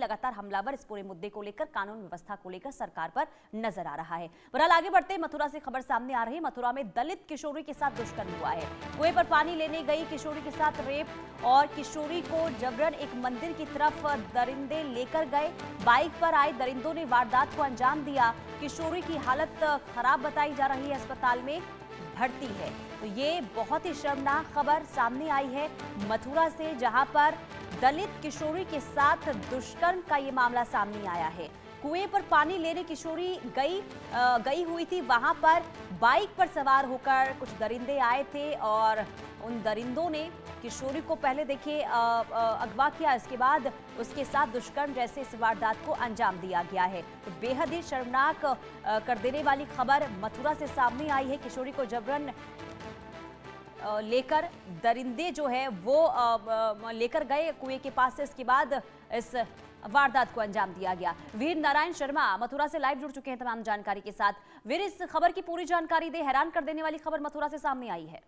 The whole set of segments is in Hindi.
लगातार हमलावर इस पूरे मुद्दे को लेकर, कानून व्यवस्था को लेकर सरकार पर नजर आ रहा है। बहरहाल आगे बढ़ते मथुरा से खबर सामने आ रही है। मथुरा में दलित किशोरी के साथ दुष्कर्म हुआ है। कुएं पर पानी लेने गई किशोरी के साथ रेप और किशोरी को जबरन एक मंदिर की तरफ दरिंदे लेकर गए। बाइक पर आए दरिंदों ने वारदात को अंजाम दिया। किशोरी की हालत खराब बताई जा रही है, अस्पताल में भर्ती है। तो ये बहुत ही शर्मनाक खबर सामने आई है मथुरा से, जहां पर दलित किशोरी के साथ दुष्कर्म का ये मामला सामने आया है। कुएं पर पानी लेने किशोरी गई हुई थी। वहां पर बाइक पर सवार होकर कुछ दरिंदे आए थे और उन दरिंदों ने किशोरी को पहले देखिए अगवा किया, इसके बाद उसके साथ दुष्कर्म जैसे इस वारदात को अंजाम दिया गया है। तो बेहद ही शर्मनाक कर देने वाली खबर मथुरा से सामने आई है। किशोरी को जबरन लेकर दरिंदे जो है वो लेकर गए कुएं के पास से, इसके बाद इस वारदात को अंजाम दिया गया। वीर नारायण शर्मा मथुरा से लाइव जुड़ चुके हैं तमाम जानकारी के साथ। वीर, इस खबर की पूरी जानकारी दे, हैरान कर देने वाली खबर मथुरा से सामने आई है।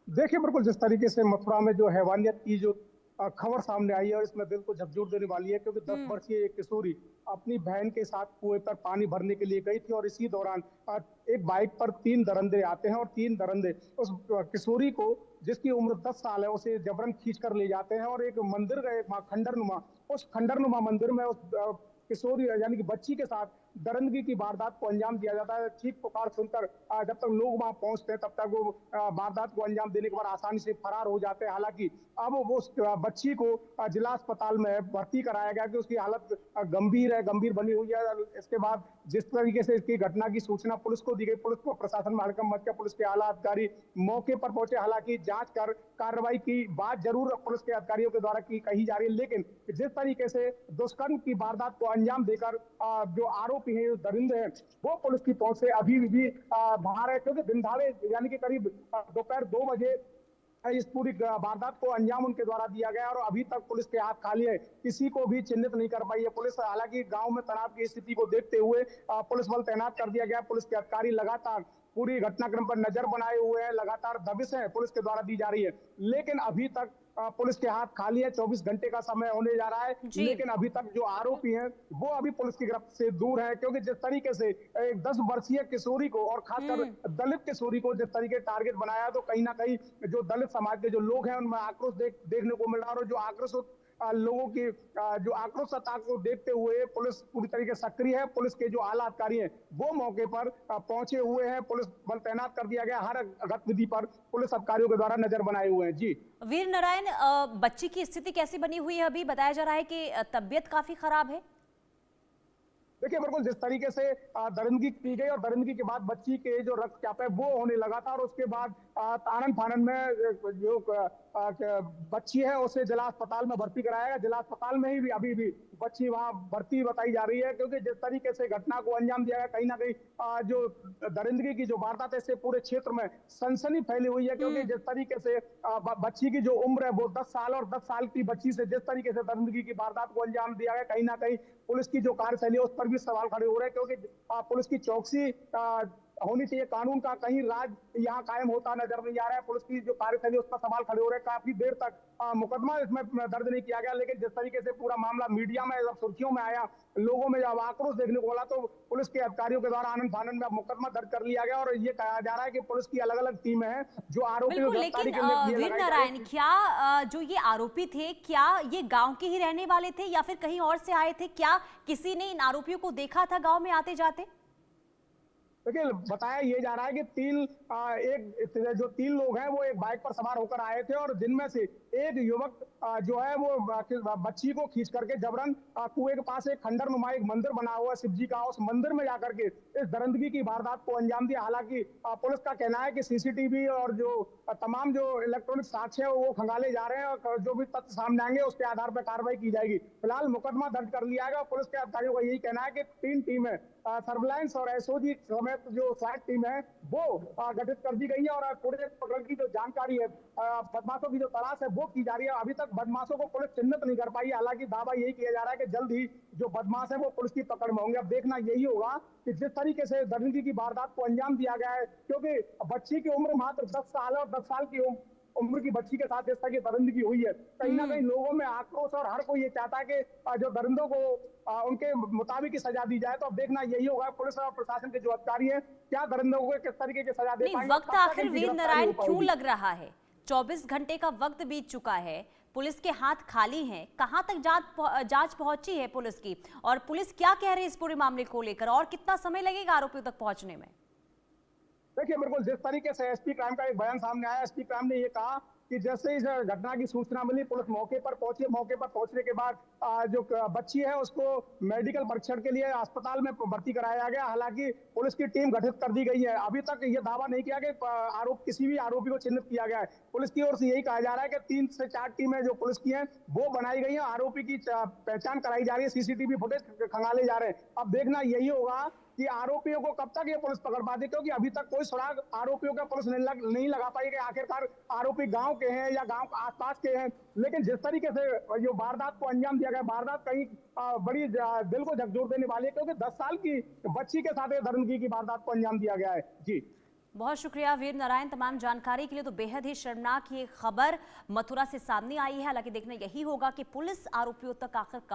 देखिए, बिल्कुल जिस तरीके से मथुरा में जो हैवानियत की जो खबर सामने आई है और इसमें दिल को झकझोर देने वाली है, क्योंकि 10 वर्षीय एक किशोरी अपनी बहन के साथ कुएं पर पानी भरने के लिए गई थी और इसी दौरान एक बाइक पर 3 दरिंदे आते हैं और 3 दरिंदे उस किशोरी को, जिसकी उम्र 10 साल है, उसे जबरन खींच कर ले जाते हैं और एक मंदिर गए खंडरनुमा, उस खंडरनुमा मंदिर में उस किशोरी यानी कि बच्ची के साथ दरिंदगी की वारदात को अंजाम दिया जाता है। चीख पुकार सुनकर जब तक लोग वहां पहुंचते हैं तब तक वो वारदात को अंजाम देने के बाद आसानी से फरार हो जाते हैं। हालांकि अब वो उस बच्ची को जिला अस्पताल में भर्ती कराया गया कि उसकी हालत गंभीर बनी हुई है। इसके बाद जिस तरीके से इसकी घटना की सूचना पुलिस को दी गई, पुलिस को प्रशासन में हड़कंप मच गया। पुलिस के आला अधिकारी मौके पर पहुंचे, हालांकि जांच कर कार्रवाई की बात जरूर पुलिस के अधिकारियों के द्वारा कही जा रही है, लेकिन जिस तरीके से दुष्कर्म की वारदात को अंजाम देकर जो आरोपी हैं, जो दरिंदे हैं, वो पुलिस की पहुंच से अभी भी बाहर है, क्योंकि दिन दहाड़े यानी कि करीब दोपहर 2 बजे इस पूरी वारदात को अंजाम उनके द्वारा दिया गया और अभी तक पुलिस के हाथ खाली है, किसी को भी चिन्हित नहीं कर पाई है पुलिस। हालांकि गांव में तनाव की स्थिति को देखते हुए पुलिस बल तैनात कर दिया गया। पुलिस के अधिकारी लगातार पूरी घटनाक्रम पर नजर बनाए हुए हैं, लगातार दबिशें पुलिस के द्वारा दी जा रही है, लेकिन अभी तक पुलिस के हाथ खाली है। 24 घंटे का समय होने जा रहा है, लेकिन अभी तक जो आरोपी हैं वो अभी पुलिस की गिरफ्त से दूर है, क्योंकि जिस तरीके से एक 10 वर्षीय किशोरी को और खासकर दलित किशोरी को जिस तरीके टारगेट बनाया, तो कहीं ना कहीं जो दलित समाज के जो लोग हैं उनमें आक्रोश देखने को मिल रहा है और जो आक्रोश लोगों की जो आक्रोशता को देखते हुए पुलिस पूरी तरीके से सक्रिय है। पुलिस के जो आला अधिकारी हैं वो मौके पर पहुंचे हुए हैं, पुलिस बल तैनात कर दिया गया, हर गतिविधि पर पुलिस अधिकारियों के द्वारा नजर बनाए हुए हैं। जी वीर नारायण, बच्ची की स्थिति कैसी बनी हुई है? अभी बताया जा रहा है कि तबीयत काफी खराब है। देखिए, बिल्कुल जिस तरीके से दरिंदगी की गई और दरिंदगी के बाद बच्ची के जो रक्तचाप है वो होने लगा था और उसके बाद आनन फानन में जो बच्ची है उसे जिला अस्पताल में भर्ती कराया गया। जिला अस्पताल में ही भी अभी भी बच्ची वहां भर्ती बताई जा रही है, क्योंकि जिस तरीके से घटना को अंजाम दिया गया, कहीं ना कहीं जो दरिंदगी की जो वारदात है इससे पूरे क्षेत्र में सनसनी फैली हुई है, क्योंकि जिस तरीके से बच्ची की जो उम्र है वो 10 साल और 10 साल की बच्ची से जिस तरीके से दरिंदगी की वारदात को अंजाम दिया गया, कहीं ना कहीं पुलिस की जो कार्यशैली है उस पर भी सवाल खड़े हो रहे हैं, क्योंकि पुलिस की चौकसी होनी चाहिए, कानून का कहीं राज यहाँ कायम होता नजर नहीं आ रहा है। पुलिस की जो कार्यशैली उस पर सवाल खड़े हो रहे हैं। काफी देर तक मुकदमा इसमें दर्ज नहीं किया गया, लेकिन जिस तरीके से पूरा मामला मीडिया में जब सुर्खियों में आया, लोगों में जब आक्रोश देखने को मिला, तो पुलिस के अधिकारियों के द्वारा आनन फानन में मुकदमा दर्ज कर लिया गया और ये कहा जा रहा है कि पुलिस की अलग अलग टीमें हैं जो आरोपी को गिरफ्तारी के लिए। वीर नारायण, क्या जो ये आरोपी थे, क्या ये गांव के ही रहने वाले थे या फिर कहीं और से आए थे? क्या किसी ने इन आरोपियों को देखा था गांव में आते जाते? देखिए, बताया ये जा रहा है कि जो 3 लोग हैं वो एक बाइक पर सवार होकर आए थे और जिनमें से एक युवक जो है वो बच्ची को खींच करके जबरन कुएं के पास एक खंडरनुमा एक मंदिर बना हुआ है शिव जी का, उस मंदिर में जाकर के इस दरिंदगी की वारदात को अंजाम दिया। हालांकि पुलिस का कहना है कि सीसीटीवी और जो तमाम जो इलेक्ट्रॉनिक साक्ष्य है वो खंगाले जा रहे हैं और जो भी तथ्य सामने आएंगे उसके आधार पर कार्रवाई की जाएगी। फिलहाल मुकदमा दर्ज कर लिया गया और पुलिस के अधिकारियों का यही कहना है कि 3 टीमें सर्विलांस और एसओजी समेत जो 60 टीम है वो गठित कर दी गई है और पूरे प्रकरण की जो जानकारी है, बदमाशों की जो तलाश है वो की जा रही है। अभी तक बदमाशों को पुलिस चिन्हित नहीं कर पाई, हालांकि दावा यही किया जा रहा है कि जल्द ही जो बदमाश है वो पुलिस की पकड़ में होंगे। अब देखना यही होगा कि जिस तरीके से दरिंदगी की वारदात को अंजाम दिया गया है, क्योंकि बच्ची की उम्र मात्र 10 साल है और 10 साल की उम्र की बच्ची के साथ इस तरह की दरिंदगी हुई है, कहीं ना कहीं लोगों में आक्रोश और हर कोई ये चाहता है कि जो दरिंदों को उनके मुताबिक ही सजा दी जाए। तो अब देखना यही होगा पुलिस और प्रशासन के जो अधिकारी हैं क्या दरिंदों को किस तरीके की सजा दे नहीं, पाएंगे, वक्त कब तक आखिर इनकी वीर गिरफ्तारी नारायण हो क्यों पाएगी। लग रहा है? 24 घंटे का वक्त बीत चुका है, पुलिस के हाथ खाली हैं। कहां तक जांच पहुंची है पुलिस की, और पुलिस क्या कह रही है इस पूरे मामले को लेकर, और कितना समय लगेगा आरोपियों तक पहुंचने में? देखिए बिल्कुल जिस तरीके से एसपी क्राइम का एक बयान सामने आया, एसपी क्राइम ने ये कहा कि जैसे इस घटना की सूचना मिली पुलिस मौके पर पहुंची। मौके पर पहुंचने के बाद जो बच्ची है उसको मेडिकल परीक्षण के लिए अस्पताल में भर्ती कराया गया। हालांकि पुलिस की टीम गठित कर दी गई है। अभी तक ये दावा नहीं किया कि किसी भी आरोपी को चिन्हित किया गया है। पुलिस की ओर से यही कहा जा रहा है कि 3 से 4 टीमें जो पुलिस की हैं वो बनाई गई हैं। आरोपी की पहचान कराई जा रही है, सीसीटीवी फुटेज खंगाले जा रहे हैं। अब देखना यही होगा कि आरोपियों को कब तक ये पुलिस पकड़ पाती, क्योंकि अभी तक कोई सुराग आरोपियों का पुलिस नहीं लगा पाई कि आखिरकार आरोपी गांव के हैं या गांव के आसपास के हैं। लेकिन जिस तरीके से जो वारदात को अंजाम दिया गया, वारदात कहीं बड़ी दिल को झकझोर देने वाली है, क्योंकि 10 साल की बच्ची के साथ दरिंदगी की वारदात को अंजाम दिया गया है। जी बहुत शुक्रिया वीर नारायण तमाम जानकारी के लिए। तो बेहद ही शर्मनाक ये खबर मथुरा से सामने आई है। हालांकि देखना यही होगा कि पुलिस आरोपियों तक आखिर कब